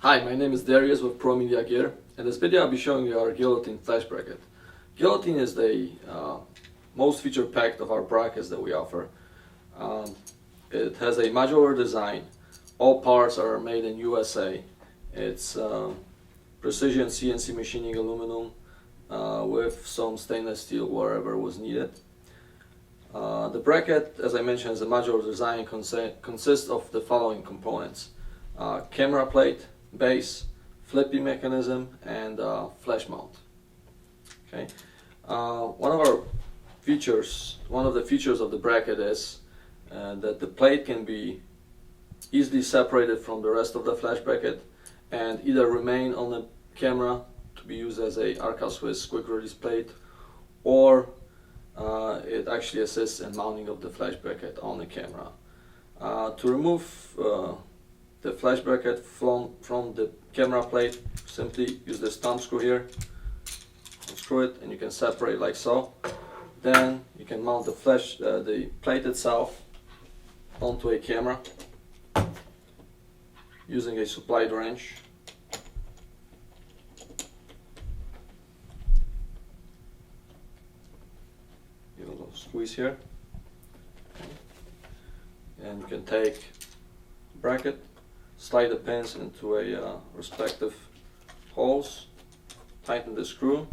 Hi, my name is Darius with ProMediaGear. In this video I'll be showing you our Guillotine flash bracket. Guillotine is the most feature packed of our brackets that we offer. It has a modular design. All parts are made in USA. It's precision CNC machining aluminum with some stainless steel wherever was needed. The bracket, as I mentioned, is a modular design, consists of the following components: camera plate, base, flippy mechanism, and flash mount. Okay. One of the features of the bracket is that the plate can be easily separated from the rest of the flash bracket and either remain on the camera to be used as a arca-swiss quick release plate, or it actually assists in mounting of the flash bracket on the camera. To remove the flash bracket from the camera plate, simply use this thumb screw here, unscrew it, and you can separate like so. Then you can mount the plate itself onto a camera using a supplied wrench. Give a little squeeze here, and you can take the bracket, slide the pins into a respective holes, tighten the screw,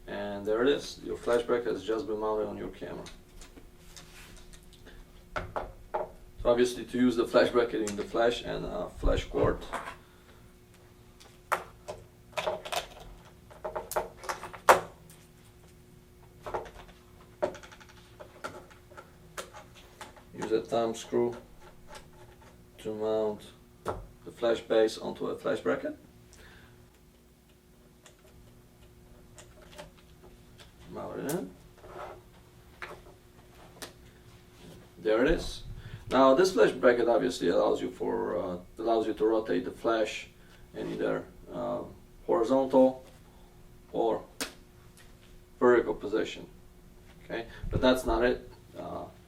and there it is. Your flash bracket has just been mounted on your camera. So obviously, to use the flash bracket, you need the flash and flash cord. Use a thumb screw to mount the flash base onto a flash bracket. Mount it in. There it is. Now this flash bracket obviously allows you to rotate the flash in either horizontal or vertical position. Okay, but that's not it.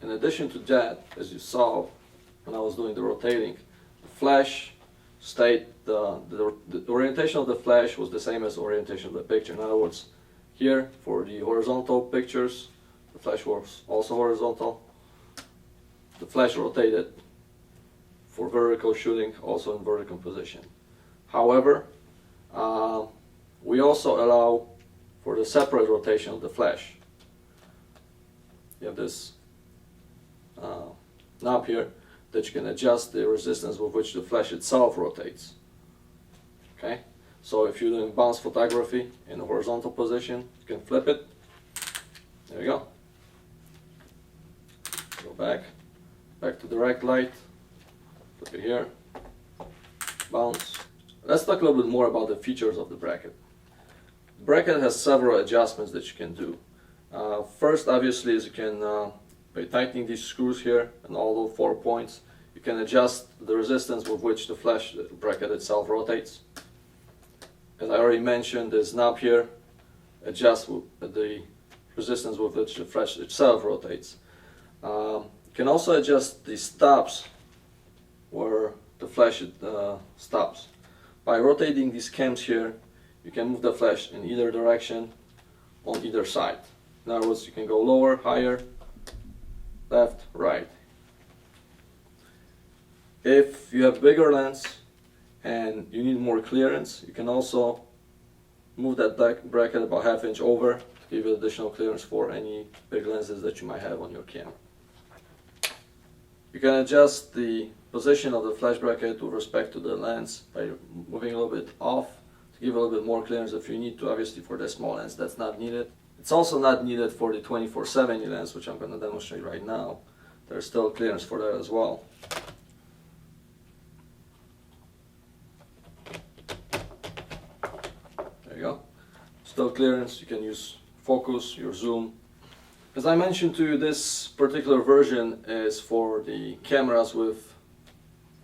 In addition to that, as you saw when I was doing the rotating, the flash stayed, the orientation of the flash was the same as the orientation of the picture. In other words, here for the horizontal pictures, the flash was also horizontal. The flash rotated for vertical shooting, also in vertical position. However, we also allow for the separate rotation of the flash. You have this knob here that you can adjust the resistance with which the flash itself rotates. Okay, so if you're doing bounce photography in a horizontal position, you can flip it. There you go. Go back to direct light. Flip it here. Bounce. Let's talk a little bit more about the features of the bracket. The bracket has several adjustments that you can do. First, obviously, is you can by tightening these screws here and all the 4 points, you can adjust the resistance with which the flash bracket itself rotates. As I already mentioned, this knob here adjusts the resistance with which the flash itself rotates. You can also adjust the stops where the flash stops. By rotating these cams here, you can move the flash in either direction on either side. In other words, you can go lower, higher, left, right. If you have bigger lens and you need more clearance, you can also move that bracket about ½ inch over to give you additional clearance for any big lenses that you might have on your camera. You can adjust the position of the flash bracket with respect to the lens by moving a little bit off to give a little bit more clearance if you need to. Obviously, for the small lens, that's not needed. It's also not needed for the 24-70 lens, which I'm going to demonstrate right now. There's still clearance for that as well. There you go. Still clearance. You can use focus, your zoom. As I mentioned to you, this particular version is for the cameras with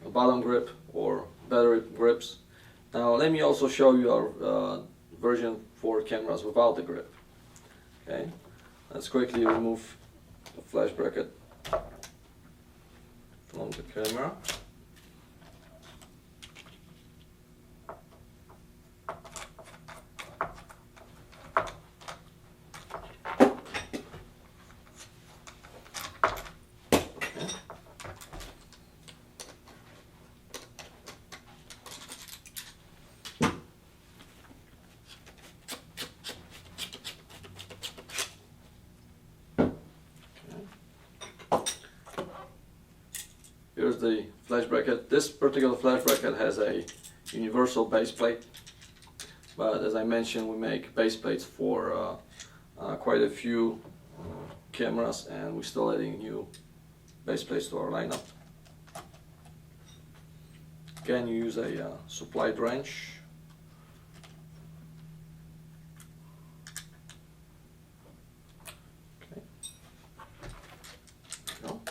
a bottom grip or battery grips. Now let me also show you our version for cameras without the grip. Okay, let's quickly remove the flash bracket from the camera. the flash bracket. This particular flash bracket has a universal base plate, but as I mentioned, we make base plates for quite a few cameras, and we're still adding new base plates to our lineup. Again, you use a supplied wrench. Okay. Go.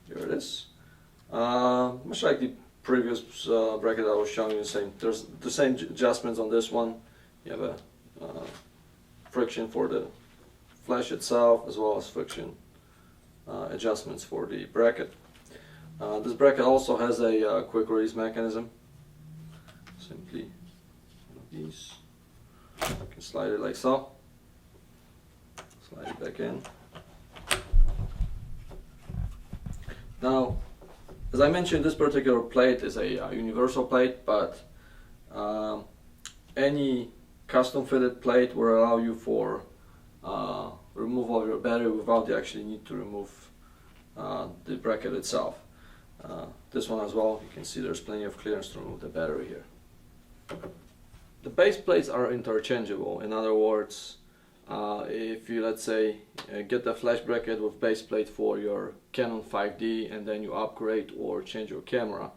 Here it is. Much like the previous bracket I was showing you, there's the same adjustments on this one. You have a friction for the flash itself, as well as friction adjustments for the bracket. This bracket also has a quick release mechanism. Simply one of these. You can slide it like so. Slide it back in. Now, as I mentioned, this particular plate is a universal plate, but any custom fitted plate will allow you for removal of your battery without you actually need to remove the bracket itself. This one as well, you can see there's plenty of clearance to remove the battery here. The base plates are interchangeable. In other words, if you, let's say, get the flash bracket with base plate for your Canon 5D and then you upgrade or change your camera,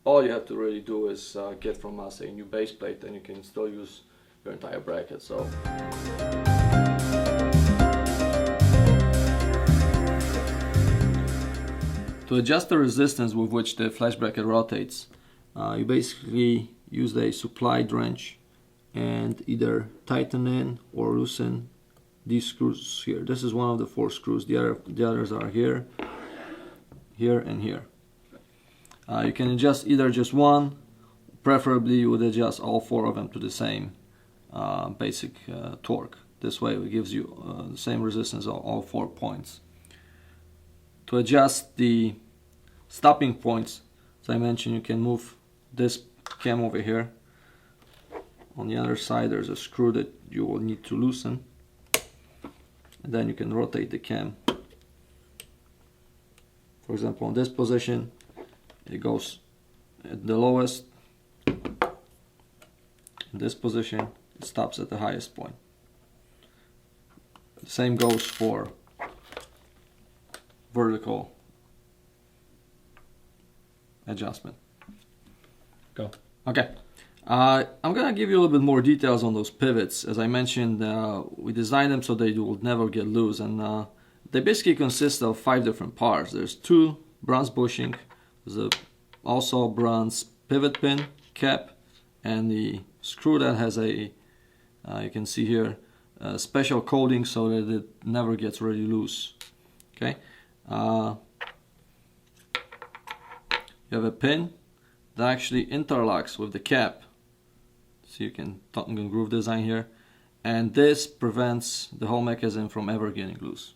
all you have to really do is get from us a new base plate, and you can still use your entire bracket. So to adjust the resistance with which the flash bracket rotates, you basically use a supplied wrench and either tighten in or loosen these screws here. This is one of the 4 screws. The others are here, here, and here. You can adjust either just one. Preferably, you would adjust all 4 of them to the same basic torque. This way, it gives you the same resistance on all 4 points. To adjust the stopping points, as I mentioned, you can move this cam over here. On the other side, there's a screw that you will need to loosen, and then you can rotate the cam. For example, in this position, it goes at the lowest. In this position, it stops at the highest point. The same goes for vertical adjustment. Go. Okay. I'm gonna give you a little bit more details on those pivots. As I mentioned, we designed them so they will never get loose, and they basically consist of 5 different parts. There's 2 bronze bushing, there's also a bronze pivot pin, cap, and the screw that has a, you can see here, a special coating so that it never gets really loose. Okay. You have a pin that actually interlocks with the cap. So you can groove design here, and this prevents the whole mechanism from ever getting loose.